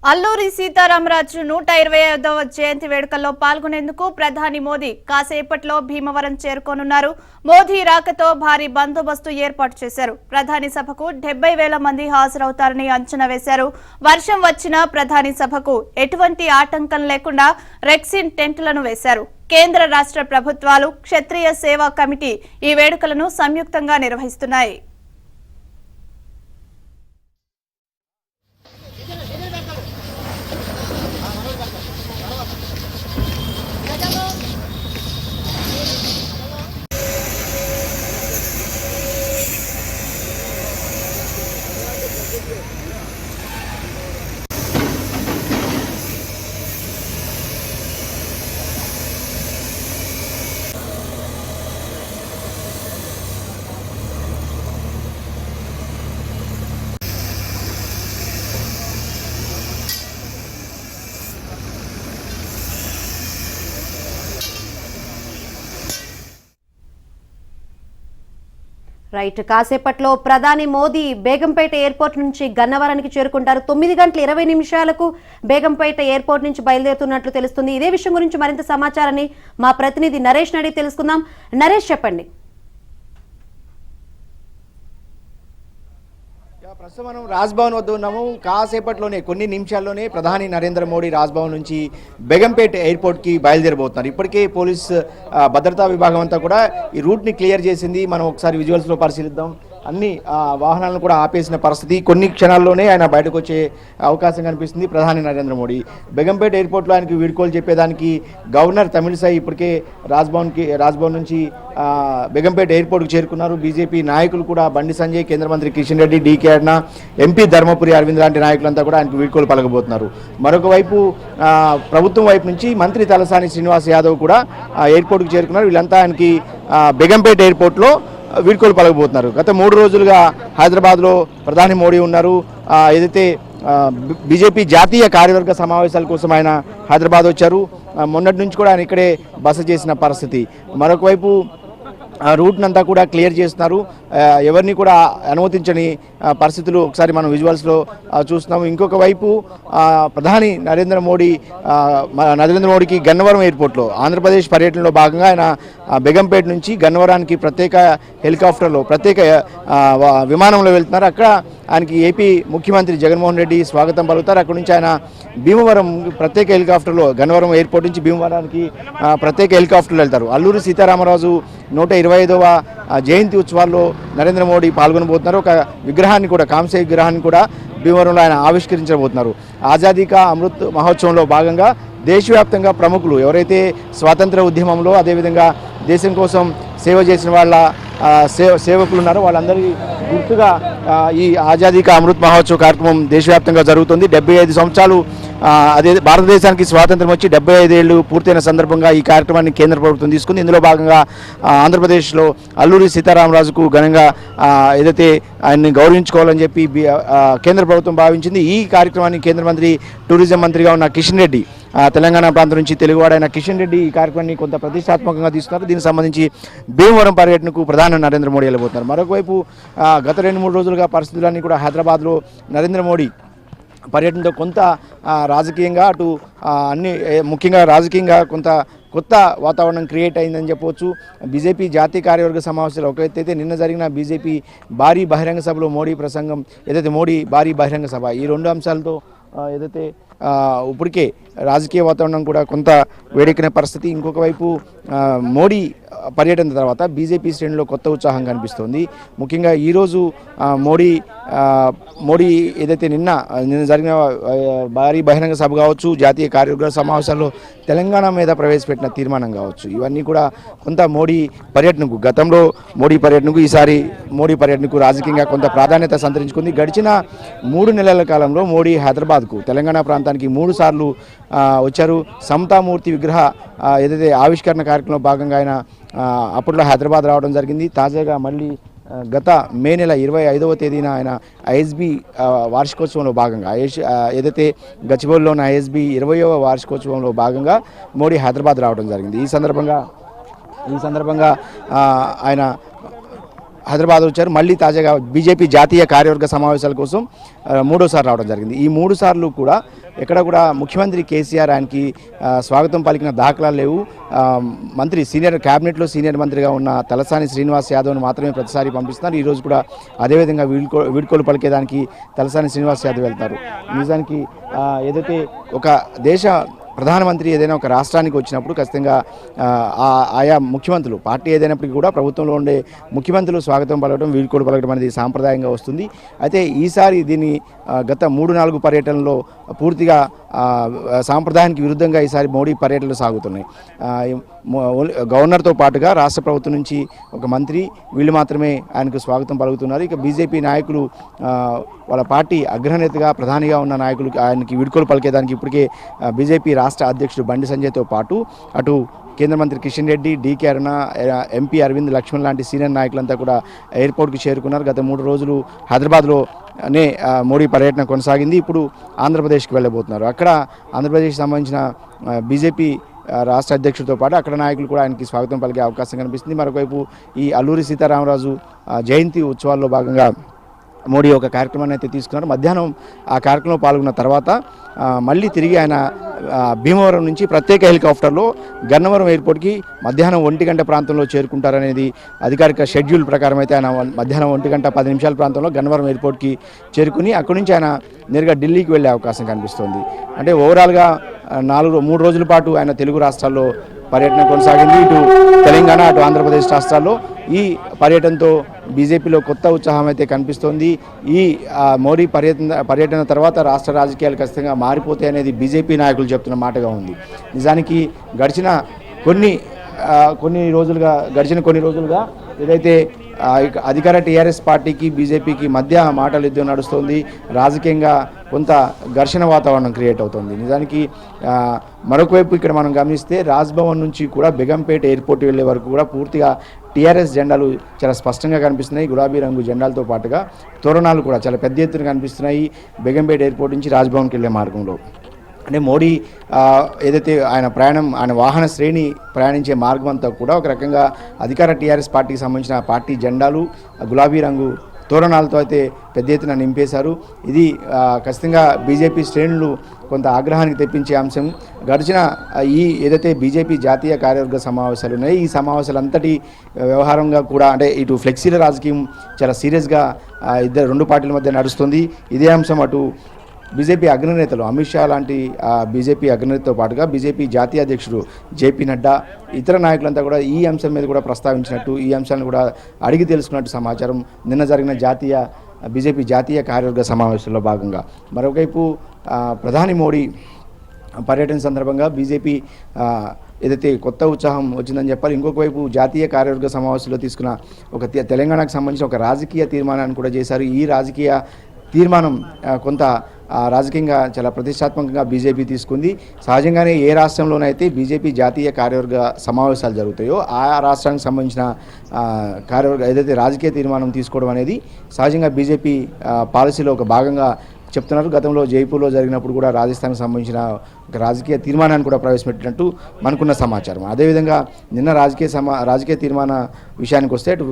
అల్లూరి సీతారామరాజు 125వ జయంతి వేడుకల్లో పాల్గొనేందుకు ప్రధాని మోదీ కాసేపట్లో భీమవరం చేరుకోనున్నారు. మోదీ రాకతో భారీ బందోబస్తు ఏర్పాటు చేశారు. ప్రధాని సభకు 70,000 మంది హాజరవుతారని అంచనా వేశారు. వర్షం వచ్చినా ప్రధాని సభకు ఎటువంటి ఆటంకం లేకుండా రెక్సిన్ టెంట్లను వేశారు. కేంద్ర రాష్ట్ర ప్రభుత్వాలు క్షత్రియ సేవా కమిటీ ఈ వేడుకలను సంయుక్తంగా నిర్వహిస్తున్నాయి. రైట్, కాసేపట్లో ప్రధాని మోదీ బేగంపేట ఎయిర్పోర్ట్ నుంచి గన్నవరానికి చేరుకుంటారు. 9:20 బేగంపేట ఎయిర్పోర్ట్ నుంచి బయలుదేరుతున్నట్లు తెలుస్తుంది. ఇదే విషయం గురించి మరింత సమాచారాన్ని మా ప్రతినిధి నరేష్ అడిగి తెలుసుకుందాం. నరేష్, చెప్పండి. ప్రస్తుతం మనం రాజ్భవన్ వద్ద ఉన్నాము. కాసేపట్లోనే కొన్ని నిమిషాల్లోనే ప్రధాని నరేంద్ర మోడీ రాజ్భవన్ నుంచి బేగంపేట ఎయిర్పోర్ట్కి బయలుదేరబోతున్నారు. ఇప్పటికే పోలీస్ భద్రతా విభాగం అంతా కూడా ఈ రూట్ని క్లియర్ చేసింది. మనం ఒకసారి విజువల్స్లో పరిశీలిద్దాం. అన్ని వాహనాలను కూడా ఆపేసిన పరిస్థితి. కొన్ని క్షణాల్లోనే ఆయన బయటకు వచ్చే అవకాశం కనిపిస్తుంది. ప్రధాని నరేంద్ర మోడీ బేగంపేట ఎయిర్పోర్ట్లో ఆయనకి వీడ్కోలు చెప్పేదానికి గవర్నర్ తమిళిసై ఇప్పటికే రాజ్భవన్ నుంచి బేగంపేట ఎయిర్పోర్ట్కి చేరుకున్నారు. బీజేపీ నాయకులు కూడా బండి సంజయ్, కేంద్ర మంత్రి కిషన్ రెడ్డి, డీకే అరుణ, ఎంపీ ధర్మపురి అరవింద్ లాంటి నాయకులంతా కూడా ఆయనకు వీడ్కోలు పలకబోతున్నారు. మరొక వైపు ప్రభుత్వం వైపు నుంచి మంత్రి తలసాని శ్రీనివాస్ యాదవ్ కూడా ఎయిర్పోర్ట్కి చేరుకున్నారు. వీళ్ళంతా ఆయనకి బేగంపేట ఎయిర్పోర్ట్లో వీడ్కోలు పలకబోతున్నారు. గత 3 రోజులుగా హైదరాబాద్లో ప్రధాని మోడీ ఉన్నారు. ఏదైతే బీజేపీ జాతీయ కార్యవర్గ సమావేశాల కోసం ఆయన హైదరాబాద్ వచ్చారు. మొన్నటి నుంచి కూడా ఆయన ఇక్కడే బస చేసిన పరిస్థితి. మరొక వైపు రూట్నంతా కూడా క్లియర్ చేస్తున్నారు. ఎవరిని కూడా అనుమతించని పరిస్థితులు ఒకసారి మనం విజువల్స్లో చూస్తున్నాము. ఇంకొక వైపు ప్రధాని నరేంద్ర మోడీకి గన్నవరం ఎయిర్పోర్ట్లో ఆంధ్రప్రదేశ్ పర్యటనలో భాగంగా ఆయన బేగంపేట నుంచి గన్నవరానికి ప్రత్యేక హెలికాప్టర్లో ప్రత్యేక విమానంలో వెళ్తున్నారు. అక్కడ ఆయనకి ఏపీ ముఖ్యమంత్రి జగన్మోహన్ రెడ్డి స్వాగతం పలుకుతారు. అక్కడి నుంచి ఆయన భీమవరం ప్రత్యేక హెలికాప్టర్లో గన్నవరం ఎయిర్పోర్ట్ నుంచి భీమవరానికి ప్రత్యేక హెలికాప్టర్లో వెళ్తారు. అల్లూరి సీతారామరాజు 125వ జయంతి ఉత్సవాల్లో నరేంద్ర మోడీ పాల్గొనబోతున్నారు. ఒక విగ్రహాన్ని కూడా, కాంస్య విగ్రహాన్ని కూడా భీమవరంలో ఆయన ఆవిష్కరించబోతున్నారు. ఆజాదీ కా అమృత్ మహోత్సవంలో భాగంగా దేశవ్యాప్తంగా ప్రముఖులు ఎవరైతే స్వాతంత్ర ఉద్యమంలో అదేవిధంగా దేశం కోసం సేవ చేసిన వాళ్ళ సేవకులు ఉన్నారో వాళ్ళందరి గుర్తుగా ఈ ఆజాదీ కా అమృత్ మహోత్సవ్ కార్యక్రమం దేశవ్యాప్తంగా జరుగుతుంది. 75 సంవత్సరాలు అదే భారతదేశానికి స్వాతంత్రం వచ్చి 75 ఏళ్ళు పూర్తయిన సందర్భంగా ఈ కార్యక్రమాన్ని కేంద్ర ప్రభుత్వం తీసుకుంది. ఇందులో భాగంగా ఆంధ్రప్రదేశ్లో అల్లూరి సీతారామరాజుకు ఘనంగా ఏదైతే ఆయన్ని గౌరవించుకోవాలని చెప్పి కేంద్ర ప్రభుత్వం భావించింది. ఈ కార్యక్రమాన్ని కేంద్ర మంత్రి టూరిజం మంత్రిగా ఉన్న కిషన్ రెడ్డి, తెలంగాణ ప్రాంతం నుంచి తెలుగువాడైన కిషన్ రెడ్డి ఈ కార్యక్రమాన్ని కొంత ప్రతిష్టాత్మకంగా తీసుకున్నారు. దీనికి సంబంధించి భీమవరం పర్యటనకు ప్రధాని నరేంద్ర మోడీ వెళ్ళబోతున్నారు. మరొకవైపు గత 2-3 రోజులుగా పరిస్థితులన్నీ కూడా హైదరాబాద్లో నరేంద్ర మోడీ పర్యటనతో కొంత రాజకీయంగా అటు అన్ని ముఖ్యంగా రాజకీయంగా కొంత కొత్త వాతావరణం క్రియేట్ అయిందని చెప్పవచ్చు. బీజేపీ జాతీయ కార్యవర్గ సమావేశాలు ఒక ఎత్తైతే నిన్న జరిగిన బీజేపీ భారీ బహిరంగ సభలో మోడీ ప్రసంగం, ఏదైతే మోడీ భారీ బహిరంగ సభ, ఈ 2 అంశాలతో ఏదైతే ఇప్పటికే రాజకీయ వాతావరణం కూడా కొంత వేడెక్కిన పరిస్థితి. ఇంకొక వైపు మోడీ పర్యటన తర్వాత బీజేపీ శ్రేణిలో కొత్త ఉత్సాహం కనిపిస్తోంది. ముఖ్యంగా ఈరోజు మోడీ ఏదైతే నిన్న జరిగిన భారీ బహిరంగ సభ కావచ్చు, జాతీయ కార్యవర్గ సమావేశాల్లో తెలంగాణ మీద ప్రవేశపెట్టిన తీర్మానం కావచ్చు, ఇవన్నీ కూడా కొంత మోడీ పర్యటనకు, గతంలో మోడీ పర్యటనకు, ఈసారి మోడీ పర్యటనకు రాజకీయంగా కొంత ప్రాధాన్యత సంతరించుకుంది. గడిచిన 3 నెలల కాలంలో మోడీ హైదరాబాద్కు, తెలంగాణ ప్రాంతానికి 3 సార్లు వచ్చారు. సమతామూర్తి విగ్రహ ఏదైతే ఆవిష్కరణ కార్యక్రమంలో భాగంగా ఆయన అప్పట్లో హైదరాబాద్ రావడం జరిగింది. తాజాగా మళ్ళీ గత మే నెల 25వ తేదీన ఆయన ఐఎస్బీ వార్షికోత్సవంలో భాగంగా ఏదైతే గచ్చిబౌలిలో ఉన్న ఐఎస్బీ 20వ వార్షికోత్సవంలో భాగంగా మోడీ హైదరాబాద్ రావడం జరిగింది. ఈ సందర్భంగా ఆయన హైదరాబాద్ వచ్చారు. మళ్ళీ తాజాగా బీజేపీ జాతీయ కార్యవర్గ సమావేశాల కోసం మూడోసారి రావడం జరిగింది. ఈ 3 సార్లు కూడా ఎక్కడ కూడా ముఖ్యమంత్రి కేసీఆర్ ఆయనకి స్వాగతం పలికిన దాఖలాలు లేవు. మంత్రి క్యాబినెట్లో సీనియర్ మంత్రిగా ఉన్న తలసాని శ్రీనివాస్ యాదవ్ను మాత్రమే ప్రతిసారి పంపిస్తున్నారు. ఈరోజు కూడా అదేవిధంగా వీడ్కోలు పలికేదానికి తలసాని శ్రీనివాస్ యాదవ్ వెళ్తారు. నిజానికి ఏదైతే ఒక దేశ ప్రధానమంత్రి ఏదైనా ఒక రాష్ట్రానికి వచ్చినప్పుడు ఖచ్చితంగా ఆయా ముఖ్యమంత్రులు పార్టీ ఏదైనప్పటికీ కూడా ప్రభుత్వంలో ఉండే ముఖ్యమంత్రులు స్వాగతం పలకడం వీడ్కోలు పలకడం అనేది సాంప్రదాయంగా వస్తుంది. అయితే ఈసారి దీన్ని గత 3-4 పర్యటనలో పూర్తిగా సాంప్రదాయానికి విరుద్ధంగా ఈసారి మోడీ పర్యటనలు సాగుతున్నాయి. గవర్నర్తో పాటుగా రాష్ట్ర ప్రభుత్వం నుంచి ఒక మంత్రి వీళ్ళు మాత్రమే ఆయనకు స్వాగతం పలుకుతున్నారు. ఇక బీజేపీ నాయకులు వాళ్ళ పార్టీ అగ్రనేతగా ప్రధానిగా ఉన్న నాయకులు ఆయనకి వీడ్కోలు పలికేదానికి ఇప్పటికే బీజేపీ రాష్ట్ర అధ్యక్షుడు బండి సంజయ్తో పాటు అటు కేంద్ర మంత్రి కిషన్ రెడ్డి, డీకే అరుణ, ఎంపీ అరవింద్ లక్ష్మణ్ లాంటి సీనియర్ నాయకులంతా కూడా ఎయిర్పోర్ట్కి చేరుకున్నారు. గత 3 రోజులు హైదరాబాద్లోనే మోడీ పర్యటన కొనసాగింది. ఇప్పుడు ఆంధ్రప్రదేశ్కి వెళ్ళబోతున్నారు. అక్కడ ఆంధ్రప్రదేశ్కి సంబంధించిన బీజేపీ రాష్ట్ర అధ్యక్షుడితో పాటు అక్కడ నాయకులు కూడా ఆయనకి స్వాగతం పలికే అవకాశం కనిపిస్తుంది. మరొకవైపు ఈ అల్లూరి సీతారామరాజు జయంతి ఉత్సవాల్లో భాగంగా మోడీ ఒక కార్యక్రమాన్ని అయితే తీసుకున్నారు. మధ్యాహ్నం ఆ కార్యక్రమంలో పాల్గొన్న తర్వాత మళ్ళీ తిరిగి ఆయన భీమవరం నుంచి ప్రత్యేక హెలికాప్టర్లో గన్నవరం ఎయిర్పోర్ట్కి మధ్యాహ్నం 1 గంట ప్రాంతంలో చేరుకుంటారనేది అధికారిక షెడ్యూల్ ప్రకారం అయితే ఆయన మధ్యాహ్నం 1 గంట 10 నిమిషాల ప్రాంతంలో గన్నవరం ఎయిర్పోర్ట్కి చేరుకుని అక్కడి నుంచి ఆయన నేరుగా ఢిల్లీకి వెళ్ళే అవకాశం కనిపిస్తుంది. అంటే ఓవరాల్గా 3 రోజుల పాటు ఆయన తెలుగు రాష్ట్రాల్లో పర్యటన కొనసాగింది. ఇటు తెలంగాణ అటు ఆంధ్రప్రదేశ్ రాష్ట్రాల్లో ఈ పర్యటనతో బీజేపీలో కొత్త ఉత్సాహం అయితే కనిపిస్తోంది. ఈ మోడీ పర్యటన తర్వాత రాష్ట్ర రాజకీయాలు ఖచ్చితంగా మారిపోతాయి అనేది బీజేపీ నాయకులు చెప్తున్న మాటగా ఉంది. నిజానికి గడిచిన కొన్ని రోజులుగా ఏదైతే అధికార టీఆర్ఎస్ పార్టీకి బీజేపీకి మధ్య మాటల యుద్ధం నడుస్తుంది. రాజకీయంగా కొంత ఘర్షణ వాతావరణం క్రియేట్ అవుతుంది. నిజానికి మరొక వైపు ఇక్కడ మనం గమనిస్తే రాజ్భవన్ నుంచి కూడా బేగంపేట ఎయిర్పోర్ట్ వెళ్ళే వరకు కూడా పూర్తిగా టీఆర్ఎస్ జెండాలు చాలా స్పష్టంగా కనిపిస్తున్నాయి. గులాబీ రంగు జెండాలతో పాటుగా తోరణాలు కూడా చాలా పెద్ద ఎత్తున కనిపిస్తున్నాయి బేగంపేట ఎయిర్పోర్ట్ నుంచి రాజ్భవన్కి వెళ్ళే మార్గంలో. అంటే మోడీ ఏదైతే ఆయన వాహన శ్రేణి ప్రయాణించే మార్గం అంతా కూడా ఒక రకంగా అధికార టీఆర్ఎస్ పార్టీకి సంబంధించిన పార్టీ జెండాలు గులాబీ రంగు తోరణాలతో అయితే పెద్ద ఎత్తున నింపేశారు. ఇది ఖచ్చితంగా బీజేపీ శ్రేణులు కొంత ఆగ్రహానికి తెప్పించే అంశం. గడిచిన ఏదైతే బీజేపీ జాతీయ కార్యవర్గ సమావేశాలు ఉన్నాయో ఈ సమావేశాలంతటి వ్యవహారంగా కూడా అంటే ఇటు ఫ్లెక్సీల రాజకీయం చాలా సీరియస్గా రెండు పార్టీల మధ్య నడుస్తుంది. ఇదే అంశం అటు బీజేపీ అగ్రనేతలు అమిత్ షా లాంటి బీజేపీ అగ్రనేతతో పాటుగా బీజేపీ జాతీయ అధ్యక్షుడు జేపీ నడ్డా ఇతర నాయకులంతా కూడా ఈ అంశం మీద కూడా ప్రస్తావించినట్టు ఈ అంశాలను కూడా అడిగి తెలుసుకున్నట్టు సమాచారం. నిన్న జరిగిన బీజేపీ జాతీయ కార్యవర్గ సమావేశంలో భాగంగా మరోవైపు ప్రధాని మోడీ పర్యటన సందర్భంగా బీజేపీ ఏదైతే కొత్త ఉత్సాహం వచ్చిందని చెప్పాలి. ఇంకొక వైపు జాతీయ కార్యవర్గ సమావేశంలో తీసుకున్న ఒక తెలంగాణకు సంబంధించిన ఒక రాజకీయ తీర్మానాన్ని కూడా చేశారు. ఈ రాజకీయ తీర్మానం కొంత రాజకీయంగా చాలా ప్రతిష్టాత్మకంగా బీజేపీ తీసుకుంది. సహజంగానే ఏ రాష్ట్రంలోనైతే బీజేపీ జాతీయ కార్యవర్గ సమావేశాలు జరుగుతాయో ఆ రాష్ట్రానికి సంబంధించిన కార్యవర్గ ఏదైతే రాజకీయ తీర్మానం తీసుకోవడం అనేది సహజంగా బీజేపీ పాలసీలో ఒక భాగంగా చెప్తున్నారు. గతంలో జైపూర్లో జరిగినప్పుడు కూడా రాజస్థాన్కి సంబంధించిన ఒక రాజకీయ తీర్మానాన్ని కూడా ప్రవేశపెట్టినట్టు మనకున్న సమాచారం. అదేవిధంగా నిన్న రాజకీయ తీర్మాన విషయానికి వస్తే అటు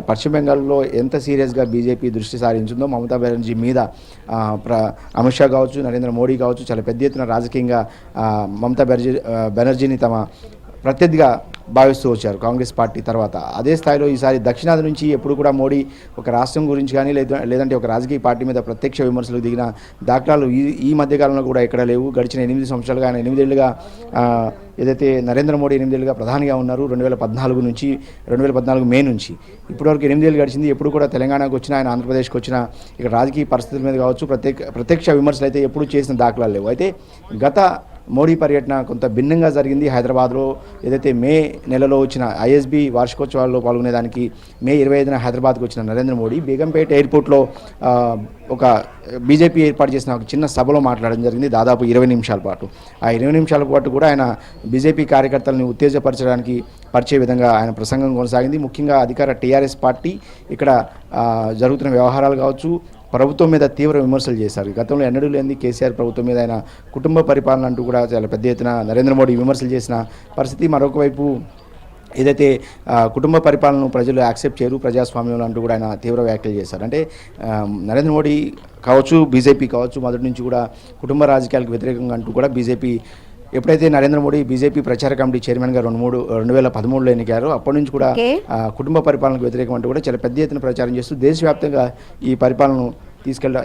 పశ్చిమ బెంగాల్లో ఎంత సీరియస్గా బీజేపీ దృష్టి సారించిందో మమతా బెనర్జీ మీద అమిత్ షా కావచ్చు, నరేంద్ర మోడీ కావచ్చు చాలా పెద్ద ఎత్తున రాజకీయంగా మమతా బెనర్జీని తమ ప్రత్యర్థిగా భావిస్తూ వచ్చారు కాంగ్రెస్ పార్టీ తర్వాత. అదే స్థాయిలో ఈసారి దక్షిణాది నుంచి ఎప్పుడు కూడా మోడీ ఒక రాష్ట్రం గురించి కానీ లేదంటే ఒక రాజకీయ పార్టీ మీద ప్రత్యక్ష విమర్శలకు దిగిన దాఖలాలు ఈ మధ్యకాలంలో కూడా ఎక్కడ లేవు. గడిచిన 8 సంవత్సరాలుగా ఆయన 8 ఏళ్ళుగా ఏదైతే నరేంద్ర మోడీ 8 ఏళ్ళుగా ప్రధానిగా ఉన్నారు. 2014 మే నుంచి ఇప్పటివరకు 8 ఏళ్ళు గడిచింది. ఎప్పుడు కూడా తెలంగాణకు వచ్చినా ఆయన ఆంధ్రప్రదేశ్కి వచ్చినా ఇక్కడ రాజకీయ పరిస్థితుల మీద కావచ్చు ప్రత్యక్ష విమర్శలు అయితే ఎప్పుడు చేసిన దాఖలాలు లేవు. అయితే గత మోడీ పర్యటన కొంత భిన్నంగా జరిగింది. హైదరాబాద్లో ఏదైతే మే నెలలో వచ్చిన ఐఎస్బీ వార్షికోత్సవాల్లో పాల్గొనేదానికి మే 25న హైదరాబాద్కు వచ్చిన నరేంద్ర మోడీ బేగంపేట ఎయిర్పోర్ట్లో ఒక బీజేపీ ఏర్పాటు చేసిన ఒక చిన్న సభలో మాట్లాడడం జరిగింది దాదాపు 20 నిమిషాల పాటు. ఆ 20 నిమిషాల పాటు కూడా ఆయన బీజేపీ కార్యకర్తలను పరిచే విధంగా ఆయన ప్రసంగం కొనసాగింది. ముఖ్యంగా అధికార టీఆర్ఎస్ పార్టీ ఇక్కడ జరుగుతున్న వ్యవహారాలు కావచ్చు ప్రభుత్వం మీద తీవ్ర విమర్శలు చేశారు. గతంలో ఎన్నడూ లేని కేసీఆర్ ప్రభుత్వం మీద ఆయన కుటుంబ పరిపాలన అంటూ కూడా చాలా పెద్ద ఎత్తున నరేంద్ర మోడీ విమర్శలు చేసిన పరిస్థితి. మరొక వైపు ఏదైతే కుటుంబ పరిపాలనను ప్రజలు యాక్సెప్ట్ చేయరు ప్రజాస్వామ్యంలో అంటూ కూడా ఆయన తీవ్ర వ్యాఖ్యలు చేశారు. అంటే నరేంద్ర మోడీ కావచ్చు, బీజేపీ కావచ్చు, మొదటి నుంచి కూడా కుటుంబ రాజకీయాలకు వ్యతిరేకంగా అంటూ కూడా బీజేపీ ఎప్పుడైతే నరేంద్ర మోడీ బీజేపీ ప్రచార కమిటీ చైర్మన్గా 2013లో ఎన్నికారో అప్పటి నుంచి కూడా కుటుంబ పరిపాలనకు వ్యతిరేకం అంటూ కూడా చాలా పెద్ద ఎత్తున ప్రచారం చేస్తూ దేశవ్యాప్తంగా ఈ పరిపాలనను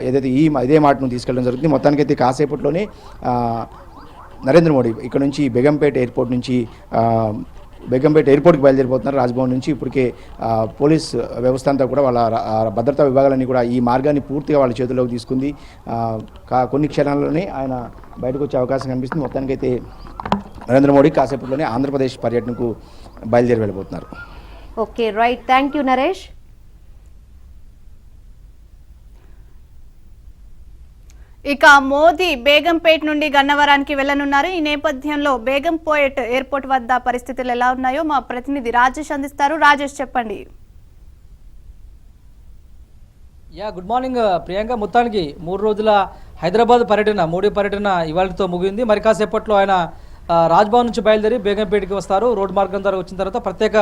ఏదైతే ఇదే మాటను తీసుకెళ్ళడం జరుగుతుంది. మొత్తానికైతే కాసేపట్లోనే నరేంద్ర మోడీ ఇక్కడ నుంచి బేగంపేట ఎయిర్పోర్ట్కి బయలుదేరిపోతున్నారు. రాజ్భవన్ నుంచి ఇప్పటికే పోలీస్ వ్యవస్థ అంతా కూడా వాళ్ళ భద్రతా విభాగాలన్నీ కూడా ఈ మార్గాన్ని పూర్తిగా వాళ్ళ చేతుల్లోకి తీసుకుంది. కొన్ని క్షణాల్లోనే ఆయన బయటకు వచ్చే అవకాశం కనిపిస్తుంది. మొత్తానికైతే నరేంద్ర మోడీ కాసేపట్లోనే ఆంధ్రప్రదేశ్ పర్యటనకు బయలుదేరి వెళ్ళిపోతున్నారు. Okay, right, thank you Naresh. ఇక మోదీ బేగంపేట్ నుండి గన్నవరానికి వెళ్లనున్నారు. ఈ నేపథ్యంలో బేగంపేట్ ఎయిర్పోర్ట్ వద్ద పరిస్థితులు ఎలా ఉన్నాయో మా ప్రతినిధి రాజేష్ అందిస్తారు. రాజేష్, చెప్పండి. Good morning Priyanka. మొత్తానికి 3 రోజుల హైదరాబాద్ పర్యటన, మోడీ పర్యటన ఇవాళతో ముగింది. మరి కాసేపట్లో ఆయన రాజ్భవన్ నుంచి బయలుదేరి బేగంపేటకి వస్తారు. రోడ్ మార్గం ద్వారా వచ్చిన తర్వాత ప్రత్యేక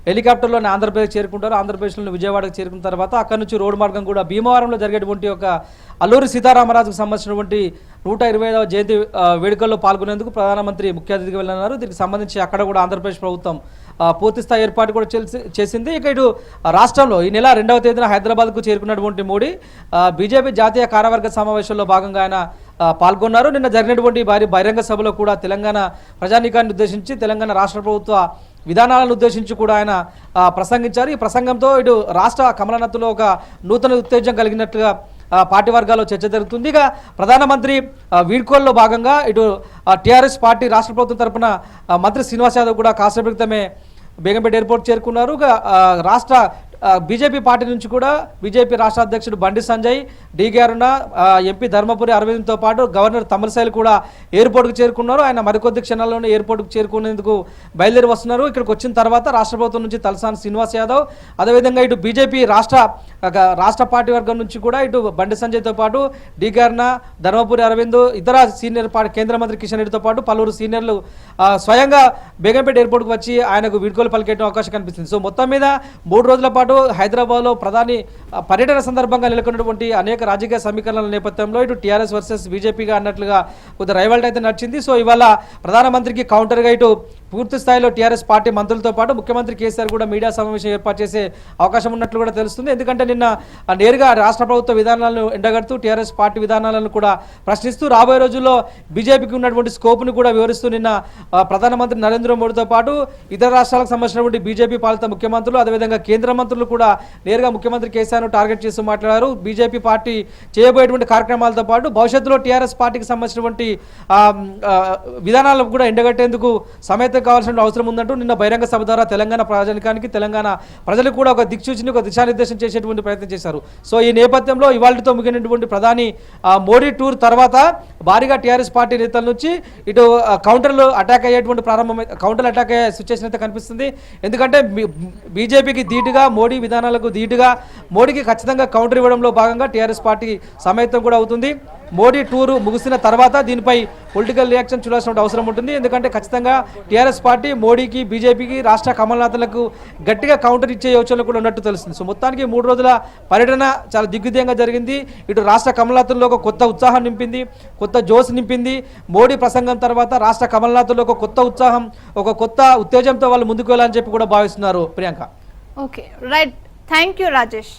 హెలికాప్టర్లోనే ఆంధ్రప్రదేశ్ చేరుకుంటారు. ఆంధ్రప్రదేశ్లోని విజయవాడకు చేరుకున్న తర్వాత అక్కడి నుంచి రోడ్ మార్గం కూడా భీమవరంలో జరిగేటువంటి ఒక అల్లూరి సీతారామరాజుకు సంబంధించినటువంటి 125వ జయంతి వేడుకల్లో పాల్గొనేందుకు ప్రధానమంత్రి ముఖ్య అతిథిగా వెళ్ళనున్నారు. దీనికి సంబంధించి అక్కడ కూడా ఆంధ్రప్రదేశ్ ప్రభుత్వం పూర్తిస్థాయి ఏర్పాటు కూడా చేసింది. ఇక ఇటు రాష్ట్రంలో ఈ నెల 2వ తేదీన హైదరాబాద్కు చేరుకున్నటువంటి మోడీ బీజేపీ జాతీయ కార్యవర్గ సమావేశంలో భాగంగా ఆయన పాల్గొన్నారు. నిన్న జరిగినటువంటి భారీ బహిరంగ సభలో కూడా తెలంగాణ ప్రజానీకాన్ని ఉద్దేశించి, తెలంగాణ రాష్ట్ర ప్రభుత్వ విధానాలను ఉద్దేశించి కూడా ఆయన ప్రసంగించారు. ఈ ప్రసంగంతో ఇటు రాష్ట్ర కమలనత్తులో ఒక నూతన ఉత్తేజం కలిగినట్లుగా పార్టీ వర్గాల్లో చర్చ జరుగుతుంది. ఇక ప్రధానమంత్రి వీడ్కోల్లో భాగంగా ఇటు టీఆర్ఎస్ పార్టీ రాష్ట్ర ప్రభుత్వం తరఫున మంత్రి శ్రీనివాస్ యాదవ్ కూడా కాసేపు క్రితమే బేగంపేట ఎయిర్పోర్ట్ చేరుకున్నారు. రాష్ట్ర బీజేపీ పార్టీ నుంచి కూడా బీజేపీ రాష్ట్ర అధ్యక్షుడు బండి సంజయ్, డీకే అరుణ, ఎంపీ ధర్మపురి అరవింద్తో పాటు గవర్నర్ తమిళసైలు కూడా ఎయిర్పోర్ట్కు చేరుకున్నారు. ఆయన మరికొద్ది క్షణాల్లోనే ఎయిర్పోర్ట్కు చేరుకునేందుకు బయలుదేరి వస్తున్నారు. ఇక్కడికి వచ్చిన తర్వాత రాష్ట్ర ప్రభుత్వం నుంచి తలసాని శ్రీనివాస్ యాదవ్, అదేవిధంగా ఇటు బీజేపీ రాష్ట్ర పార్టీ వర్గం నుంచి కూడా ఇటు బండి సంజయ్తో పాటు డీకే అరుణ, ధర్మపురి అరవింద్, ఇతర సీనియర్ కేంద్ర మంత్రి కిషన్ రెడ్డితో పాటు పలువురు సీనియర్లు స్వయంగా బేగంపేట ఎయిర్పోర్ట్కు వచ్చి ఆయనకు వీడ్కోలు పలికేయడం అవకాశం కనిపిస్తుంది. సో మొత్తం మీద 3 రోజుల పాటు హైదరాబాద్లో ప్రధాని పర్యటన సందర్భంగా నెలకొన్నటువంటి అనేక రాజకీయ సమీకరణల నేపథ్యంలో ఇటు టీఆర్ఎస్ వర్సెస్ బీజేపీగా అన్నట్లుగా కొద్ది రైవాల్టీ అయితే నడిచింది. సో ఇవాళ ప్రధానమంత్రికి కౌంటర్గా ఇటు పూర్తి స్థాయిలో టీఆర్ఎస్ పార్టీ మంత్రులతో పాటు ముఖ్యమంత్రి కేసీఆర్ కూడా మీడియా సమావేశం ఏర్పాటు చేసే అవకాశం ఉన్నట్లు కూడా తెలుస్తుంది. ఎందుకంటే నిన్న నేరుగా రాష్ట్ర ప్రభుత్వ విధానాలను ఎండగడుతూ టీఆర్ఎస్ పార్టీ విధానాలను కూడా ప్రశ్నిస్తూ రాబోయే రోజుల్లో బీజేపీకి ఉన్నటువంటి స్కోప్ను కూడా వివరిస్తూ నిన్న ప్రధానమంత్రి నరేంద్ర మోడీతో పాటు ఇతర రాష్ట్రాలకు సంబంధించినటువంటి బీజేపీ పాలిత ముఖ్యమంత్రులు, అదేవిధంగా కేంద్ర మంత్రులు కూడా నేరుగా ముఖ్యమంత్రి కేసీఆర్ను టార్గెట్ చేస్తూ మాట్లాడారు. బీజేపీ పార్టీ చేయబోయేటువంటి కార్యక్రమాలతో పాటు భవిష్యత్తులో టీఆర్ఎస్ పార్టీకి సంబంధించినటువంటి విధానాలను కూడా ఎండగట్టేందుకు సమేతం కావాల్సిన అవసరం ఉందంటూ నిన్న బహిరంగ సభ ద్వారా తెలంగాణ ప్రజానికానికి, తెలంగాణ ప్రజలకు కూడా ఒక దిక్సూచిని, ఒక దిశానిర్దేశం చేసేటువంటి ప్రయత్నం చేశారు. సో ఈ నేపథ్యంలో ఇవాళతో ముగినటువంటి ప్రధాని మోడీ టూర్ తర్వాత భారీగా టీఆర్ఎస్ పార్టీ నేతల నుంచి ఇటు కౌంటర్లు అటాక్ అయ్యేటువంటి కౌంటర్ అటాక్ అయ్యే సిచ్యువేషన్ అయితే కనిపిస్తుంది. ఎందుకంటే బీజేపీకి ధీటుగా, మోడీ విధానాలకు ధీటుగా మోడీకి ఖచ్చితంగా కౌంటర్ ఇవ్వడంలో భాగంగా టీఆర్ఎస్ పార్టీ సమైతం కూడా అవుతుంది. మోడీ టూరు ముగిసిన తర్వాత దీనిపై పొలిటికల్ రియాక్షన్ చూడాల్సిన అవసరం ఉంటుంది. ఎందుకంటే ఖచ్చితంగా టీఆర్ఎస్ పార్టీ మోడీకి, బీజేపీకి, రాష్ట్ర కమల్నాథ్లకు గట్టిగా కౌంటర్ ఇచ్చే యోచనలు కూడా ఉన్నట్టు తెలుస్తుంది. సో మొత్తానికి 3 రోజుల పర్యటన చాలా దిగ్విజయంగా జరిగింది. ఇటు రాష్ట్ర కమల్నాథ్లో ఒక కొత్త ఉత్సాహం నింపింది, కొత్త జోష్ నింపింది. మోడీ ప్రసంగం తర్వాత రాష్ట్ర కమల్నాథ్లో ఒక కొత్త ఉత్సాహం, ఒక కొత్త ఉత్తేజంతో వాళ్ళు ముందుకు వెళ్ళాలని చెప్పి కూడా భావిస్తున్నారు. Priyanka. Okay, right, thank you Rajesh.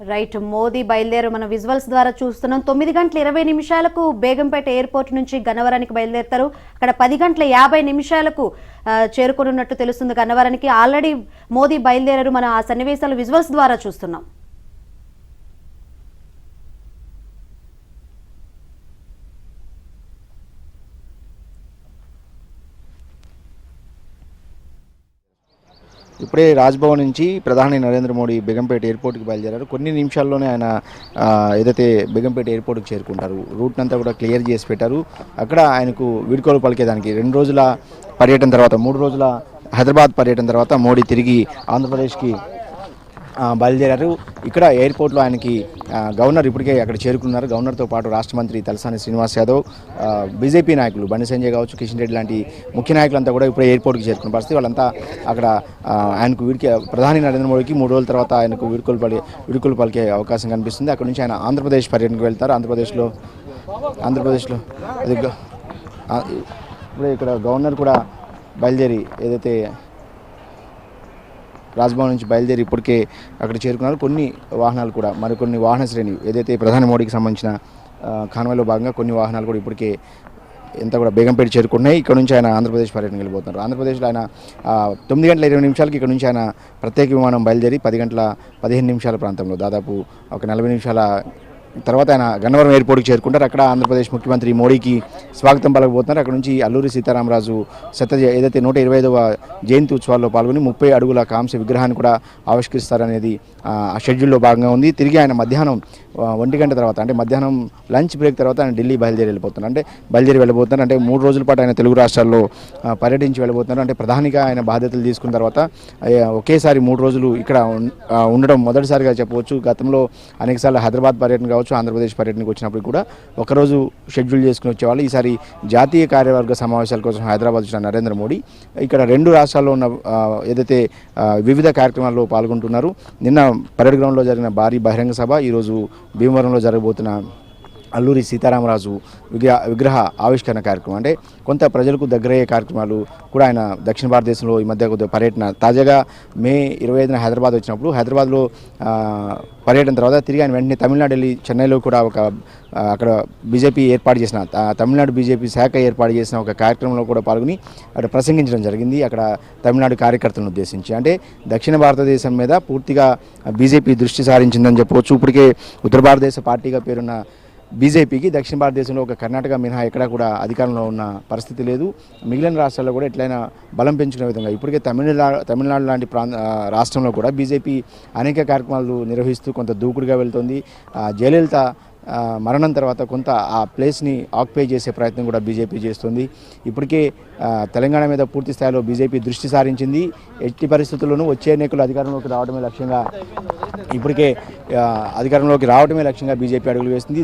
Right, Modi బయలుదేరు మన విజువల్స్ ద్వారా చూస్తున్నాం. 9:20 బేగంపేట ఎయిర్పోర్ట్ నుంచి గన్నవరానికి బయలుదేరుతారు. అక్కడ 10:50 చేరుకోనున్నట్టు తెలుస్తుంది. గన్నవరానికి ఆల్రెడీ మోదీ బయలుదేరారు. మనం ఆ సన్నివేశాలు విజువల్స్ ద్వారా చూస్తున్నాం. ఇప్పుడే రాజ్భవన్ నుంచి ప్రధాని నరేంద్ర మోడీ బేగంపేట ఎయిర్పోర్ట్కి బయలుదేరారు. కొన్ని నిమిషాల్లోనే ఆయన ఏదైతే బేగంపేట ఎయిర్పోర్ట్కి చేరుకుంటారు. రూట్ అంతా కూడా క్లియర్ చేసి పెట్టారు. అక్కడ ఆయనకు వీడ్కోలు పలికేదానికి 2 రోజుల పర్యటన తర్వాత 3 రోజుల హైదరాబాద్ పర్యటన తర్వాత మోడీ తిరిగి ఆంధ్రప్రదేశ్కి బయలుదేరారు. ఇక్కడ ఎయిర్పోర్ట్లో ఆయనకి గవర్నర్ ఇప్పటికే అక్కడ చేరుకున్నారు. గవర్నర్తో పాటు రాష్ట్ర మంత్రి తలసాని శ్రీనివాస్ యాదవ్, బీజేపీ నాయకులు బండి సంజయ్ కావచ్చు, కిషన్ రెడ్డి లాంటి ముఖ్య నాయకులంతా కూడా ఇప్పుడు ఎయిర్పోర్ట్కి చేరుకున్న పరిస్థితి. వాళ్ళంతా అక్కడ ఆయనకు ప్రధాని నరేంద్ర మోడీకి 3 రోజుల తర్వాత ఆయనకు వీడ్కోలు పలికే అవకాశం కనిపిస్తుంది. అక్కడ నుంచి ఆయన ఆంధ్రప్రదేశ్ పర్యటనకు వెళ్తారు. ఆంధ్రప్రదేశ్లో ఇప్పుడు ఇక్కడ గవర్నర్ కూడా బయలుదేరి ఏదైతే రాజ్భవన్ నుంచి బయలుదేరి ఇప్పటికే అక్కడ చేరుకున్నారు. కొన్ని వాహనాలు కూడా మరికొన్ని వాహన శ్రేణి ఏదైతే ప్రధాని మోడీకి సంబంధించిన కాన్వాయ్లో భాగంగా కొన్ని వాహనాలు కూడా ఇప్పటికే ఎంత కూడా బేగంపేట చేరుకున్నాయి. ఇక్కడ నుంచి ఆయన ఆంధ్రప్రదేశ్ పర్యటనకు వెళ్ళిపోతున్నారు. ఆంధ్రప్రదేశ్లో ఆయన 9 గంటల 20 నిమిషాలకి ఇక్కడ నుంచి ఆయన ప్రత్యేక విమానం బయలుదేరి 10 గంటల 15 నిమిషాల ప్రాంతంలో దాదాపు ఒక 40 నిమిషాల తర్వాత ఆయన గన్నవరం ఎయిర్పోర్ట్కి చేరుకుంటారు. అక్కడ ఆంధ్రప్రదేశ్ ముఖ్యమంత్రి మోడీకి స్వాగతం పలకబోతున్నారు. అక్కడ నుంచి అల్లూరి సీతారామరాజు ఏదైతే 120వ జయంతి ఉత్సవాల్లో పాల్గొని 30 అడుగుల కాంస్య విగ్రహాన్ని కూడా ఆవిష్కరిస్తారనేది ఆ షెడ్యూల్లో భాగంగా ఉంది. తిరిగి ఆయన మధ్యాహ్నం 1 గంట తర్వాత అంటే మధ్యాహ్నం లంచ్ బ్రేక్ తర్వాత ఆయన ఢిల్లీ బయలుదేరి వెళ్ళబోతున్నారు. అంటే 3 రోజుల పాటు ఆయన తెలుగు రాష్ట్రాల్లో పర్యటించి వెళ్ళబోతున్నారు. అంటే ప్రధానిగా ఆయన బాధ్యతలు తీసుకున్న తర్వాత ఒకేసారి 3 రోజులు ఇక్కడ ఉండడం మొదటిసారిగా చెప్పవచ్చు. గతంలో అనేకసార్లు హైదరాబాద్ పర్యటన కావచ్చు, ఆంధ్రప్రదేశ్ పర్యటనకు వచ్చినప్పుడు కూడా ఒకరోజు షెడ్యూల్ చేసుకుని వచ్చేవాళ్ళు. ఈసారి జాతీయ కార్యవర్గ సమావేశాల కోసం హైదరాబాద్ వచ్చిన నరేంద్ర మోడీ ఇక్కడ 2 రాష్ట్రాల్లో ఉన్న ఏదైతే వివిధ కార్యక్రమాల్లో పాల్గొంటున్నారు. నిన్న పరేడ్ గ్రౌండ్లో జరిగిన భారీ బహిరంగ సభ, ఈరోజు భీమవరంలో జరగబోతున్న అల్లూరి సీతారామరాజు విగ్రహ ఆవిష్కరణ కార్యక్రమం, అంటే కొంత ప్రజలకు దగ్గరయ్యే కార్యక్రమాలు కూడా ఆయన దక్షిణ భారతదేశంలో ఈ మధ్య కొద్దిగా పర్యటన తాజాగా మే 25న హైదరాబాద్ వచ్చినప్పుడు హైదరాబాద్లో పర్యటన తర్వాత తిరిగి ఆయన వెంటనే తమిళనాడు వెళ్ళి చెన్నైలో కూడా అక్కడ బీజేపీ ఏర్పాటు చేసిన తమిళనాడు బీజేపీ శాఖ ఏర్పాటు చేసిన ఒక కార్యక్రమంలో కూడా పాల్గొని అక్కడ ప్రసంగించడం జరిగింది. అక్కడ తమిళనాడు కార్యకర్తలను ఉద్దేశించి అంటే దక్షిణ భారతదేశం మీద పూర్తిగా బీజేపీ దృష్టి సారించిందని చెప్పవచ్చు. ఇప్పటికే ఉత్తర భారతదేశ పార్టీగా పేరున్న బీజేపీకి దక్షిణ భారతదేశంలో ఒక కర్ణాటక మినహా ఎక్కడా కూడా అధికారంలో ఉన్న పరిస్థితి లేదు. మిగిలిన రాష్ట్రాల్లో కూడా ఎట్లయినా బలం పెంచుకునే విధంగా ఇప్పటికే తమిళనాడు లాంటి రాష్ట్రంలో కూడా బీజేపీ అనేక కార్యక్రమాలు నిర్వహిస్తూ కొంత దూకుడుగా వెళ్తుంది. జయలలిత మరణం తర్వాత కొంత ఆ ప్లేస్ని ఆక్యుపై చేసే ప్రయత్నం కూడా బీజేపీ చేస్తుంది. ఇప్పటికే తెలంగాణ మీద పూర్తి స్థాయిలో బీజేపీ దృష్టి సారించింది. ఎట్టి పరిస్థితుల్లోనూ వచ్చే ఎన్నికలు అధికారంలోకి రావడమే లక్ష్యంగా బీజేపీ అడుగులు వేస్తుంది.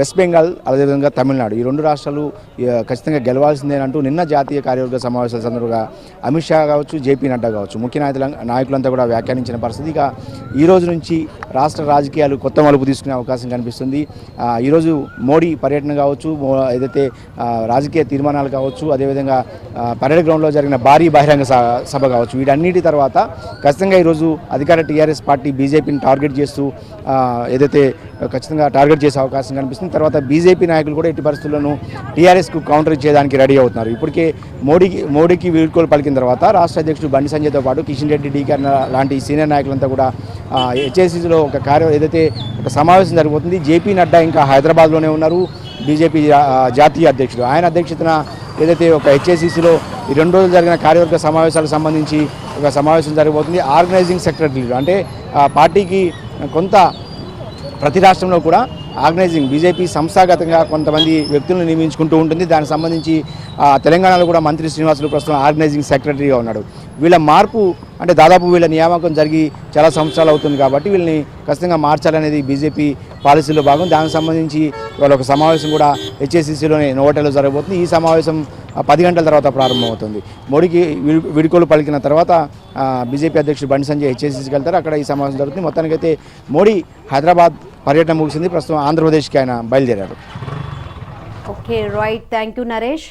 వెస్ట్ బెంగాల్ అదేవిధంగా తమిళనాడు ఈ 2 రాష్ట్రాలు ఖచ్చితంగా గెలవాల్సిందేనంటూ నిన్న జాతీయ కార్యవర్గ సమావేశాల సందర్భంగా అమిత్ షా కావచ్చు, జేపీ నడ్డా కావచ్చు ముఖ్య నాయకులంతా కూడా వ్యాఖ్యానించిన పరిస్థితి. ఇక ఈ రోజు నుంచి రాష్ట్ర రాజకీయాలు కొత్త మలుపు తీసుకునే అవకాశం కనిపిస్తుంది. ఈరోజు మోడీ పర్యటన కావచ్చు, ఏదైతే రాజకీయ తీర్మానాలు కావచ్చు, అదేవిధంగా పరేడ్ గ్రౌండ్లో జరిగిన భారీ బహిరంగ సభ కావచ్చు, వీటన్నిటి తర్వాత ఖచ్చితంగా ఈరోజు అధికార టీఆర్ఎస్ పార్టీ బీజేపీని టార్గెట్ చేస్తూ ఏదైతే ఖచ్చితంగా టార్గెట్ చేసే అవకాశం కనిపిస్తుంది. తర్వాత బీజేపీ నాయకులు కూడా ఎట్టి పరిస్థితుల్లోనూ టీఆర్ఎస్కు కౌంటర్ ఇచ్చేదానికి రెడీ అవుతున్నారు. ఇప్పటికే మోడీకి వీడ్కోలు పలికిన తర్వాత రాష్ట్ర అధ్యక్షుడు బండి సంజయ్తో పాటు కిషన్ రెడ్డి, డీకే లాంటి సీనియర్ నాయకులంతా కూడా హెచ్ఐసిలో ఏదైతే ఒక సమావేశం జరగబోతుంది. జేపీ నడ్డా ఇంకా హైదరాబాద్లోనే ఉన్నారు. బీజేపీ జాతీయ అధ్యక్షుడు ఆయన అధ్యక్షతన ఏదైతే ఒక హెచ్ఐసిసిలో ఈ 2 రోజులు జరిగిన కార్యవర్గ సమావేశాలకు సంబంధించి ఒక సమావేశం జరగబోతుంది. ఆర్గనైజింగ్ సెక్రటరీలు అంటే పార్టీకి కొంత ప్రతి రాష్ట్రంలో కూడా బీజేపీ సంస్థాగతంగా కొంతమంది వ్యక్తులను నియమించుకుంటూ ఉంటుంది. దానికి సంబంధించి తెలంగాణలో కూడా మంత్రి శ్రీనివాసులు ప్రస్తుతం ఆర్గనైజింగ్ సెక్రటరీగా ఉన్నాడు. వీళ్ళ మార్పు అంటే దాదాపు వీళ్ళ నియామకం జరిగి చాలా సంవత్సరాలు అవుతుంది కాబట్టి వీళ్ళని ఖచ్చితంగా మార్చాలనేది బీజేపీ పాలసీలో భాగం. దానికి సంబంధించి ఇవాళ ఒక సమావేశం కూడా హెచ్ఏసీసీలోని నోవోటెల్లో జరగబోతుంది. ఈ సమావేశం 10 గంటల తర్వాత ప్రారంభమవుతుంది. మోడీకి వీడ్కోలు పలికిన తర్వాత బీజేపీ అధ్యక్షుడు బండి సంజయ్ హెచ్ఏసీసీకి వెళ్తారు. అక్కడ ఈ సమావేశం జరుగుతుంది. మొత్తానికైతే మోడీ హైదరాబాద్ పర్యటన ముగిసింది. ప్రస్తుతం ఆంధ్రప్రదేశ్కి ఆయన బయలుదేరారు. Okay right, thank you Naresh.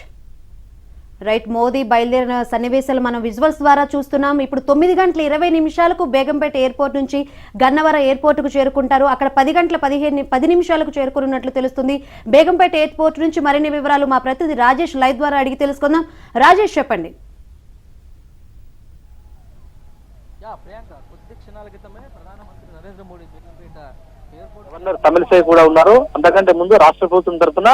Right, Modi బయలుదేరిన సన్నివేశాలు మనం విజువల్స్ ద్వారా చూస్తున్నాం. ఇప్పుడు 9 గంటల 20 నిమిషాలకు బేగంపేట ఎయిర్పోర్ట్ నుంచి గన్నవరం ఎయిర్పోర్టుకు చేరుకుంటారు. అక్కడ 10 గంటల 10 నిమిషాలకు చేరుకున్నట్లు తెలుస్తుంది. బేగంపేట ఎయిర్పోర్ట్ నుంచి మరిన్ని వివరాలు మా ప్రతినిధి రాజేష్ లైవ్ ద్వారా అడిగి తెలుసుకుందాం. రాజేష్, చెప్పండి. గవర్నర్ తమిళిసై కూడా ఉన్నారు. అంతకంటే ముందు రాష్ట్ర ప్రభుత్వం తరఫున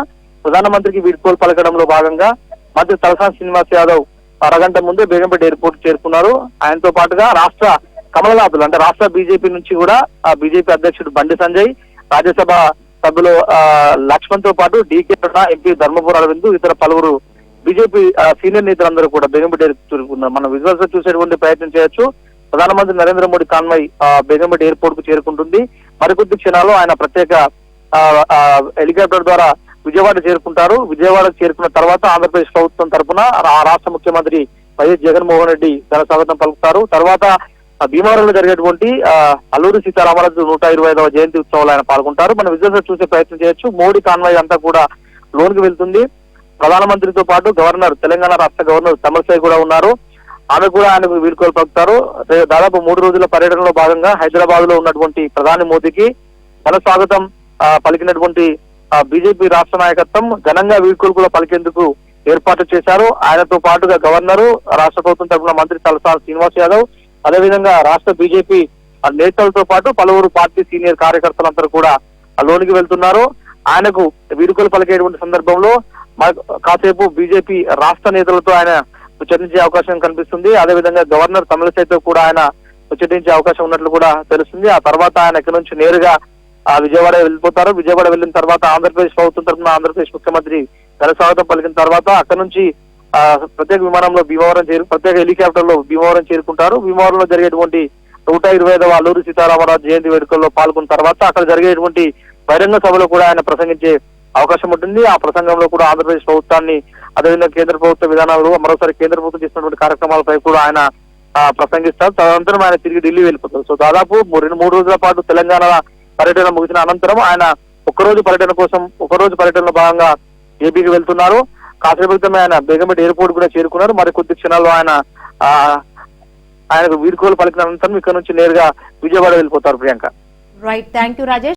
ప్రధానమంత్రికి వీడ్కోలు పలకడంలో భాగంగా మంత్రి తలసాని శ్రీనివాస్ యాదవ్ అరగంట ముందే బేగంపేట ఎయిర్పోర్ట్ చేరుకున్నారు. ఆయనతో పాటుగా రాష్ట్ర కమలనాథులు అంటే రాష్ట్ర బీజేపీ నుంచి కూడా ఆ బీజేపీ అధ్యక్షుడు బండి సంజయ్, రాజ్యసభ సభ్యులు లక్ష్మణ్ తో పాటు డీకే ఎంపీ ధర్మపుర అరవింద్, ఇతర పలువురు బీజేపీ సీనియర్ నేతలందరూ కూడా బేగంపేట చేరుకున్నారు. మనం విజువల్స్ లో చూసేటువంటి ప్రయత్నం చేయొచ్చు. ప్రధానమంత్రి నరేంద్ర మోడీ కాన్వాయ్ బేగంపేట ఎయిర్పోర్ట్ కు చేరుకుంటుంది. మరికొద్ది క్షణాల్లో ఆయన ప్రత్యేక హెలికాప్టర్ ద్వారా విజయవాడ చేరుకుంటారు. విజయవాడకు చేరుకున్న తర్వాత ఆంధ్రప్రదేశ్ ప్రభుత్వం తరఫున రాష్ట్ర ముఖ్యమంత్రి వైఎస్ జగన్మోహన్ రెడ్డి ఘన స్వాగతం పలుకుతారు. తర్వాత భీమవరంలో జరిగేటువంటి అల్లూరి సీతారామరాజు 125వ జయంతి ఉత్సవాలు ఆయన పాల్గొంటారు. మనం విజువల్స్ చూసే ప్రయత్నం చేయొచ్చు. మోడీ కాన్వాయ్ అంతా కూడా లోనికి వెళ్తుంది. ప్రధానమంత్రితో పాటు గవర్నర్, తెలంగాణ రాష్ట్ర గవర్నర్ తమిళసై కూడా ఉన్నారు. ఆమె కూడా ఆయనకు వీడ్కోలు పలుకుతారు. దాదాపు 3 రోజుల పర్యటనలో భాగంగా హైదరాబాద్ లో ఉన్నటువంటి ప్రధాని మోదీకి ఘన స్వాగతం పలికినటువంటి బీజేపీ రాష్ట్ర నాయకత్వం ఘనంగా వీడ్కోలు కూడా పలికేందుకు ఏర్పాటు చేశారు. ఆయనతో పాటుగా గవర్నరు, రాష్ట్ర ప్రభుత్వం తరఫున మంత్రి తలసాని శ్రీనివాస్ యాదవ్, అదేవిధంగా రాష్ట్ర బీజేపీ నేతలతో పాటు పలువురు పార్టీ సీనియర్ కార్యకర్తలందరూ కూడా లోనికి వెళ్తున్నారు. ఆయనకు వీడ్కోలు పలికేటువంటి సందర్భంలో కాసేపు బీజేపీ రాష్ట్ర నేతలతో ఆయన ముచ్చటించే అవకాశం కనిపిస్తుంది. అదేవిధంగా గవర్నర్ తమిళసైతో కూడా ఆయన ముచ్చటించే అవకాశం ఉన్నట్లు కూడా తెలుస్తుంది. ఆ తర్వాత ఆయన ఇక్కడ నుంచి నేరుగా విజయవాడ వెళ్ళిపోతారు. విజయవాడ వెళ్ళిన తర్వాత ఆంధ్రప్రదేశ్ ప్రభుత్వం తరఫున ఆంధ్రప్రదేశ్ ముఖ్యమంత్రి ఘన స్వాగతం పలికిన తర్వాత అక్కడ నుంచి ప్రత్యేక విమానంలో ప్రత్యేక హెలికాప్టర్ లో భీమవరం చేరుకుంటారు. భీమవరంలో జరిగేటువంటి 125వ అల్లూరి సీతారామరాజు జయంతి వేడుకల్లో పాల్గొన్న తర్వాత అక్కడ జరిగేటువంటి బహిరంగ సభలో కూడా ఆయన ప్రసంగించే అవకాశం ఉంటుంది. ఆ ప్రసంగంలో కూడా ఆంధ్రప్రదేశ్ ప్రభుత్వాన్ని, అదేవిధంగా కేంద్ర ప్రభుత్వ విధానాలు, మరోసారి కేంద్ర ప్రభుత్వం చేసినటువంటి కార్యక్రమాలపై కూడా ఆయన ప్రసంగిస్తారు. తదనంతరం ఆయన తిరిగి ఢిల్లీ వెళ్ళిపోతారు. సో దాదాపు 3 రోజుల పాటు తెలంగాణ పర్యటన ముగిసిన అనంతరం ఆయన ఒకరోజు పర్యటనలో భాగంగా ఏపీకి వెళ్తున్నారు. కాసేపు క్రితమే ఆయన బేగంపేట ఎయిర్పోర్ట్ కూడా చేరుకున్నారు. మరి కొద్ది క్షణాల్లో ఆయనకు వీడ్కోలు పలికిన అనంతరం ఇక్కడ నుంచి నేరుగా విజయవాడ వెళ్ళిపోతారు. Priyanka. Right, thank you Rajesh.